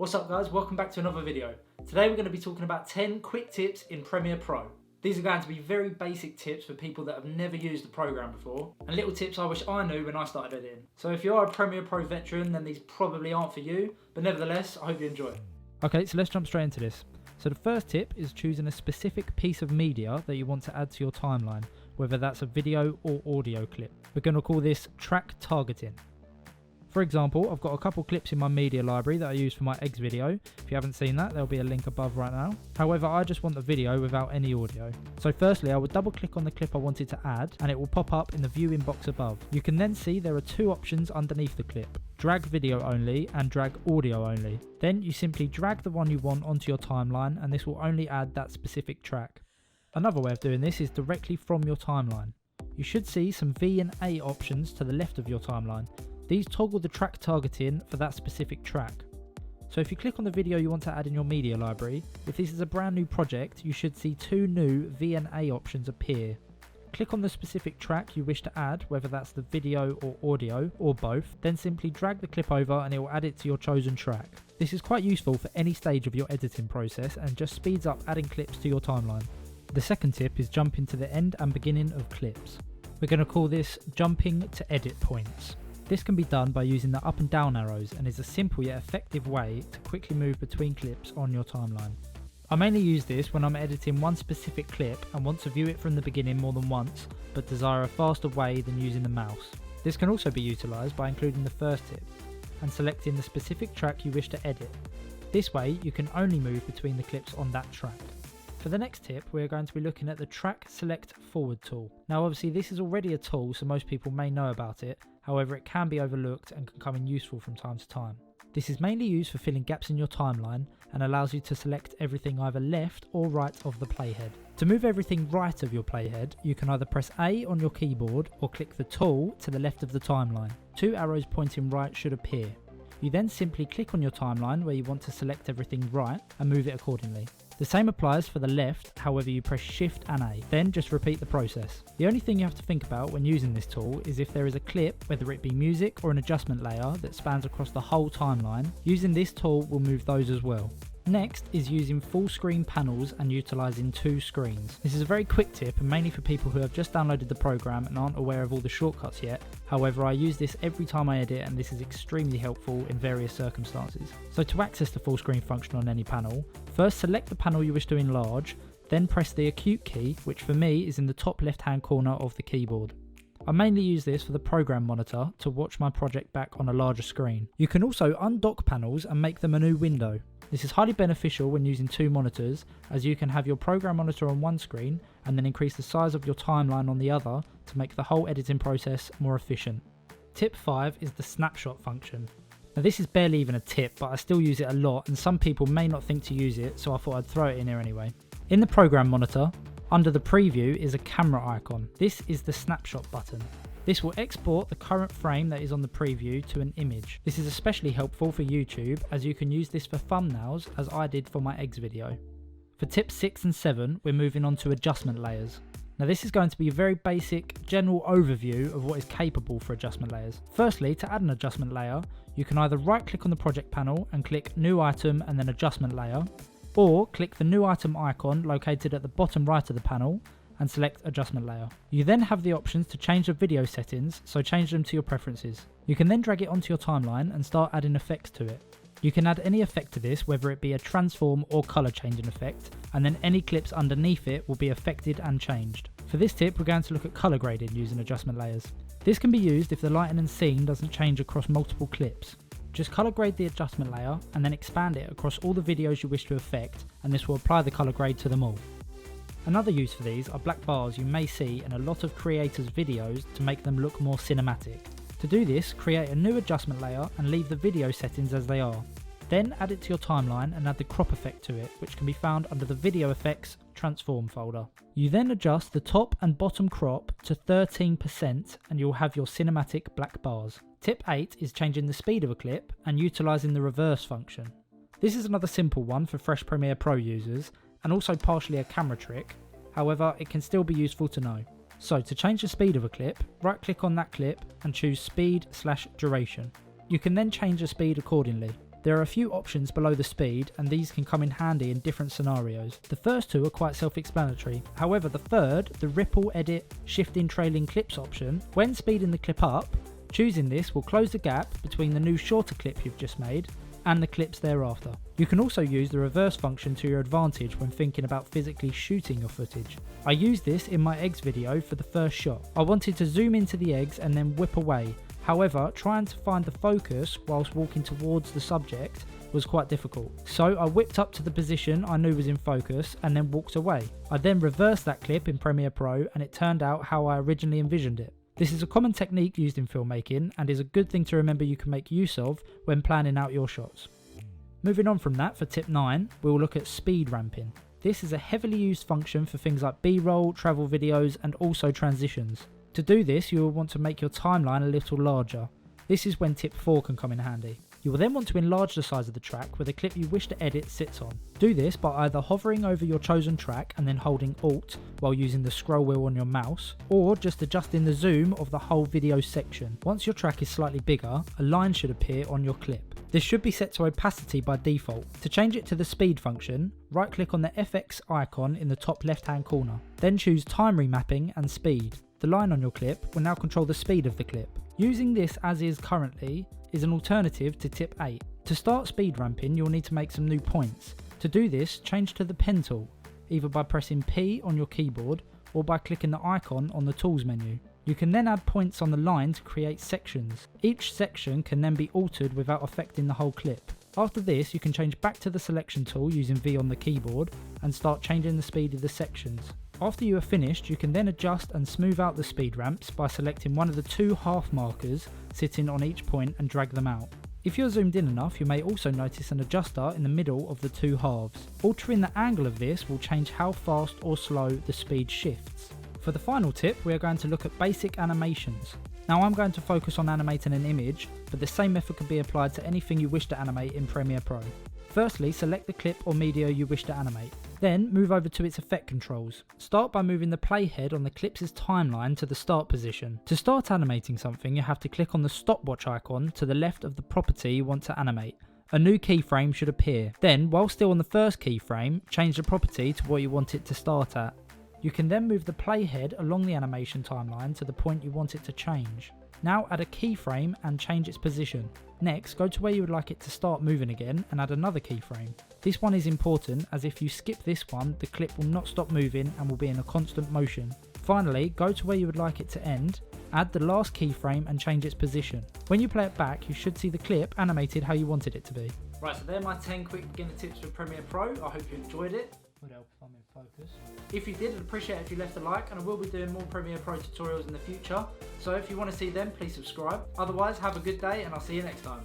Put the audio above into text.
What's up guys, welcome back to another video. Today we're going to be talking about 10 quick tips in Premiere Pro. These are going to be very basic tips for people that have never used the program before, and little tips I wish I knew when I started editing. So if you are a Premiere Pro veteran, then these probably aren't for you, but nevertheless, I hope you enjoy. Okay, so let's jump straight into this. So the first tip is choosing a specific piece of media that you want to add to your timeline, whether that's a video or audio clip. We're going to call this track targeting. For example, I've got a couple clips in my media library that I use for my eggs video. If you haven't seen that, there'll be a link above right now. However, I just want the video without any audio. So firstly, I would double click on the clip I wanted to add and it will pop up in the viewing box above. You can then see there are two options underneath the clip: drag video only and drag audio only. Then you simply drag the one you want onto your timeline and this will only add that specific track. Another way of doing this is directly from your timeline. You should see some V and A options to the left of your timeline. These toggle the track targeting for that specific track. So if you click on the video you want to add in your media library, if this is a brand new project, you should see two new V&A options appear. Click on the specific track you wish to add, whether that's the video or audio, or both, then simply drag the clip over and it will add it to your chosen track. This is quite useful for any stage of your editing process and just speeds up adding clips to your timeline. The second tip is jumping to the end and beginning of clips. We're going to call this jumping to edit points. This can be done by using the up and down arrows and is a simple yet effective way to quickly move between clips on your timeline. I mainly use this when I'm editing one specific clip and want to view it from the beginning more than once, but desire a faster way than using the mouse. This can also be utilised by including the first tip and selecting the specific track you wish to edit. This way you can only move between the clips on that track. For the next tip, we are going to be looking at the Track Select Forward tool. Now obviously this is already a tool, so most people may know about it, however it can be overlooked and can come in useful from time to time. This is mainly used for filling gaps in your timeline and allows you to select everything either left or right of the playhead. To move everything right of your playhead, you can either press A on your keyboard or click the tool to the left of the timeline. Two arrows pointing right should appear. You then simply click on your timeline where you want to select everything right and move it accordingly. The same applies for the left, however you press Shift and A, then just repeat the process. The only thing you have to think about when using this tool is if there is a clip, whether it be music or an adjustment layer that spans across the whole timeline, using this tool will move those as well. Next is using full screen panels and utilising two screens. This is a very quick tip and mainly for people who have just downloaded the program and aren't aware of all the shortcuts yet. However, I use this every time I edit and this is extremely helpful in various circumstances. So to access the full screen function on any panel, first select the panel you wish to enlarge, then press the acute key, which for me is in the top left hand corner of the keyboard. I mainly use this for the program monitor to watch my project back on a larger screen. You can also undock panels and make them a new window. This is highly beneficial when using two monitors, as you can have your program monitor on one screen and then increase the size of your timeline on the other to make the whole editing process more efficient. Tip 5 is the snapshot function. Now this is barely even a tip, but I still use it a lot and some people may not think to use it, so I thought I'd throw it in here anyway. In the program monitor, under the preview is a camera icon. This is the snapshot button. This will export the current frame that is on the preview to an image. This is especially helpful for YouTube as you can use this for thumbnails as I did for my eggs video. For tips 6 and 7, we're moving on to adjustment layers. Now this is going to be a very basic general overview of what is capable for adjustment layers. Firstly, to add an adjustment layer, you can either right click on the project panel and click new item and then adjustment layer, or click the new item icon located at the bottom right of the panel and select adjustment layer. You then have the options to change the video settings, so change them to your preferences. You can then drag it onto your timeline and start adding effects to it. You can add any effect to this, whether it be a transform or colour changing effect, and then any clips underneath it will be affected and changed. For this tip, we're going to look at colour grading using adjustment layers. This can be used if the lighting and scene doesn't change across multiple clips. Just colour grade the adjustment layer and then expand it across all the videos you wish to affect, and this will apply the colour grade to them all. Another use for these are black bars you may see in a lot of creators' videos to make them look more cinematic. To do this, create a new adjustment layer and leave the video settings as they are. Then add it to your timeline and add the crop effect to it, which can be found under the Video Effects Transform folder. You then adjust the top and bottom crop to 13% and you'll have your cinematic black bars. Tip 8 is changing the speed of a clip and utilising the reverse function. This is another simple one for fresh Premiere Pro users, and also partially a camera trick, however it can still be useful to know. So to change the speed of a clip, right click on that clip and choose speed/duration. You can then change the speed accordingly. There are a few options below the speed, and these can come in handy in different scenarios. The first two are quite self-explanatory. However, the third, the ripple, edit, shifting, trailing clips option, when speeding the clip up, choosing this will close the gap between the new shorter clip you've just made and the clips thereafter. You can also use the reverse function to your advantage when thinking about physically shooting your footage. I used this in my eggs video for the first shot. I wanted to zoom into the eggs and then whip away. However, trying to find the focus whilst walking towards the subject was quite difficult. So I whipped up to the position I knew was in focus and then walked away. I then reversed that clip in Premiere Pro and it turned out how I originally envisioned it. This is a common technique used in filmmaking and is a good thing to remember you can make use of when planning out your shots. Moving on from that, for tip 9, we'll look at speed ramping. This is a heavily used function for things like B-roll, travel videos and also transitions. To do this, you will want to make your timeline a little larger. This is when tip 4 can come in handy. You will then want to enlarge the size of the track where the clip you wish to edit sits on. Do this by either hovering over your chosen track and then holding Alt while using the scroll wheel on your mouse, or just adjusting the zoom of the whole video section. Once your track is slightly bigger, a line should appear on your clip. This should be set to opacity by default. To change it to the speed function, right click on the FX icon in the top left hand corner. Then choose time remapping and speed. The line on your clip will now control the speed of the clip. Using this as is currently is an alternative to tip 8. To start speed ramping, you'll need to make some new points. To do this, change to the pen tool, either by pressing P on your keyboard or by clicking the icon on the tools menu. You can then add points on the line to create sections. Each section can then be altered without affecting the whole clip. After this, you can change back to the selection tool using V on the keyboard and start changing the speed of the sections. After you are finished, you can then adjust and smooth out the speed ramps by selecting one of the two half markers sitting on each point and drag them out. If you're zoomed in enough, you may also notice an adjuster in the middle of the two halves. Altering the angle of this will change how fast or slow the speed shifts. For the final tip, we are going to look at basic animations. Now I'm going to focus on animating an image, but the same method can be applied to anything you wish to animate in Premiere Pro. Firstly, select the clip or media you wish to animate. Then move over to its effect controls. Start by moving the playhead on the clip's timeline to the start position. To start animating something, you have to click on the stopwatch icon to the left of the property you want to animate. A new keyframe should appear. Then, while still on the first keyframe, change the property to what you want it to start at. You can then move the playhead along the animation timeline to the point you want it to change. Now add a keyframe and change its position. Next, go to where you would like it to start moving again and add another keyframe. This one is important, as if you skip this one, the clip will not stop moving and will be in a constant motion. Finally, go to where you would like it to end, add the last keyframe and change its position. When you play it back, you should see the clip animated how you wanted it to be. Right, so they're my 10 quick beginner tips for Premiere Pro. I hope you enjoyed it. Would help if I'm in focus. If you did, I'd appreciate it if you left a like, and I will be doing more Premiere Pro tutorials in the future. So if you want to see them, please subscribe. Otherwise, have a good day and I'll see you next time.